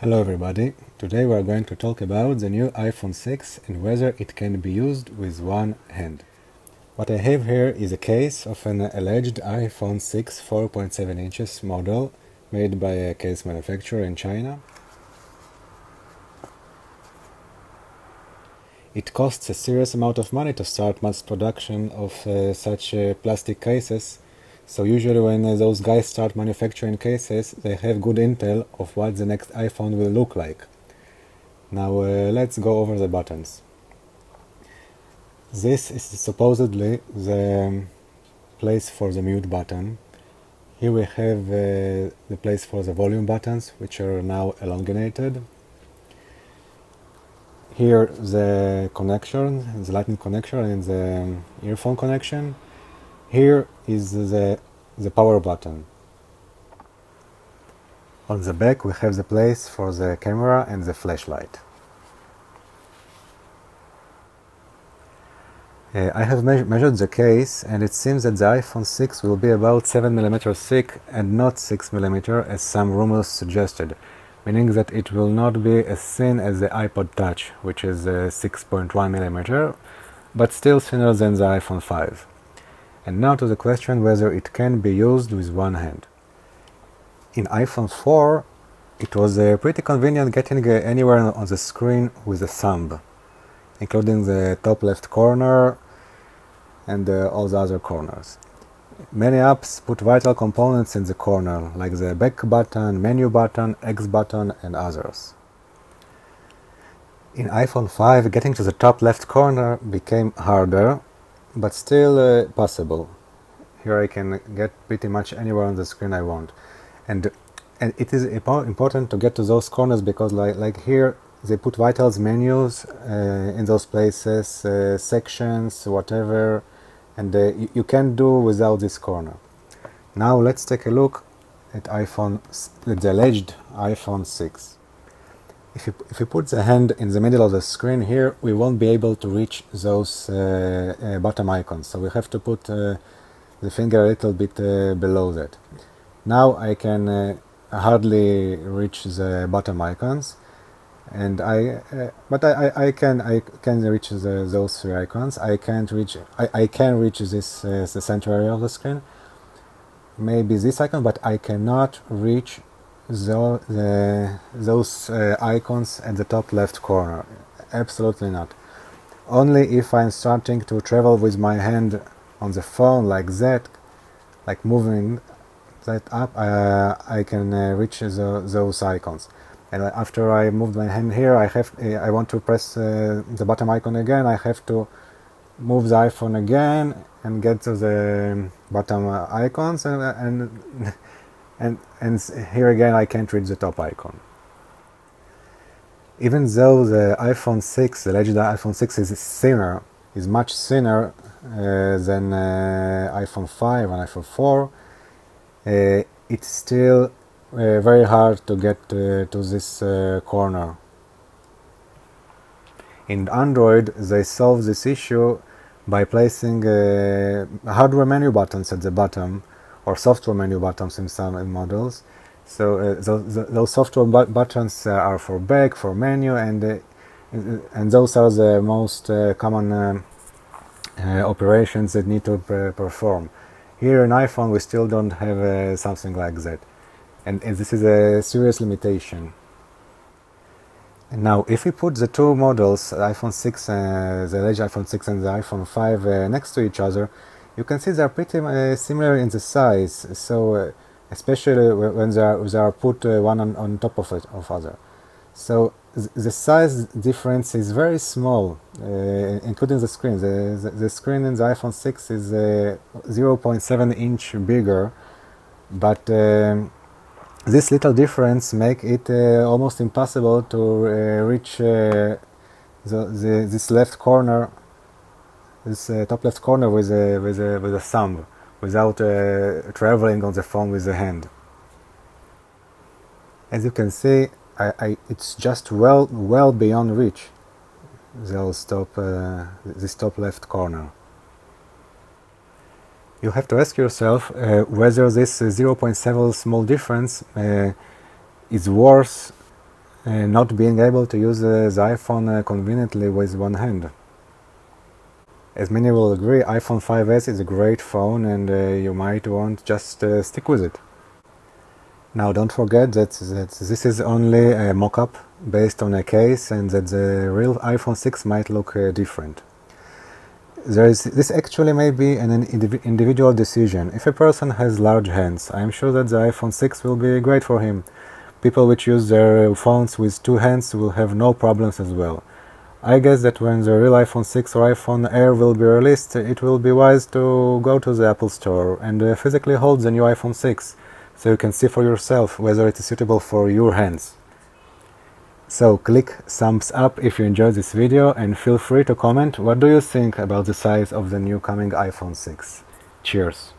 Hello everybody, today we are going to talk about the new iPhone 6 and whether it can be used with one hand. What I have here is a case of an alleged iPhone 6 4.7 inches model made by a case manufacturer in China. It costs a serious amount of money to start mass production of such plastic cases. So usually when those guys start manufacturing cases, they have good intel of what the next iPhone will look like. Now let's go over the buttons. This is supposedly the place for the mute button. Here we have the place for the volume buttons, which are now elongated. Here the connection, the lightning connection and the earphone connection. Here is the power button. On the back we have the place for the camera and the flashlight. I have measured the case, and it seems that the iPhone 6 will be about 7mm thick and not 6mm as some rumors suggested, meaning that it will not be as thin as the iPod Touch, which is 6.1mm, but still thinner than the iPhone 5. And now to the question whether it can be used with one hand. In iPhone 4, it was pretty convenient getting anywhere on the screen with a thumb, including the top left corner and all the other corners. Many apps put vital components in the corner, like the back button, menu button, X button, and others. In iPhone 5, getting to the top left corner became harder, but still possible. Here I can get pretty much anywhere on the screen I want. And it is important to get to those corners because like here, they put vitals menus in those places, sections, whatever, and you can't do without this corner. Now let's take a look at the alleged iPhone 6. If you put the hand in the middle of the screen here, we won't be able to reach those bottom icons, so we have to put the finger a little bit below that. Now I can hardly reach the bottom icons, and but I can reach those three icons. I can reach this the center area of the screen, maybe this icon, but I cannot reach those icons at the top left corner. Absolutely not. Only if I'm starting to travel with my hand on the phone like that, like moving that up, I can reach those icons. And after I move my hand here, I want to press the bottom icon again. I have to move the iPhone again and get to the bottom icons, and here again I can't reach the top icon. Even though the iPhone 6, the alleged iPhone 6 is much thinner than iPhone 5 and iPhone 4, it's still very hard to get to this corner. In Android, they solve this issue by placing hardware menu buttons at the bottom, or software menu buttons in some models. So those software buttons are for back, for menu, and those are the most common operations that need to perform. Here in iPhone we still don't have something like that, and this is a serious limitation. And now if we put the two models, the iPhone 6, the alleged iPhone 6 and the iPhone 5 next to each other, you can see they are pretty similar in the size, so especially when they are put one on top of other. So the size difference is very small, including the screen. The screen in the iPhone 6 is 0.7 inch bigger, but this little difference make it almost impossible to reach this left corner, this top left corner with a thumb, without traveling on the phone with the hand. As you can see, it's just well beyond reach, this top left corner. You have to ask yourself whether this 0.7 small difference is worth not being able to use the iPhone conveniently with one hand. As many will agree, iPhone 5s is a great phone, and you might want just stick with it. Now don't forget that this is only a mock-up based on a case, and that the real iPhone 6 might look different. This actually may be an individual decision. If a person has large hands, I am sure that the iPhone 6 will be great for him. People which use their phones with two hands will have no problems as well. I guess that when the real iPhone 6 or iPhone Air will be released, it will be wise to go to the Apple Store and physically hold the new iPhone 6, so you can see for yourself whether it is suitable for your hands. So click thumbs up if you enjoyed this video, and feel free to comment what do you think about the size of the new coming iPhone 6. Cheers!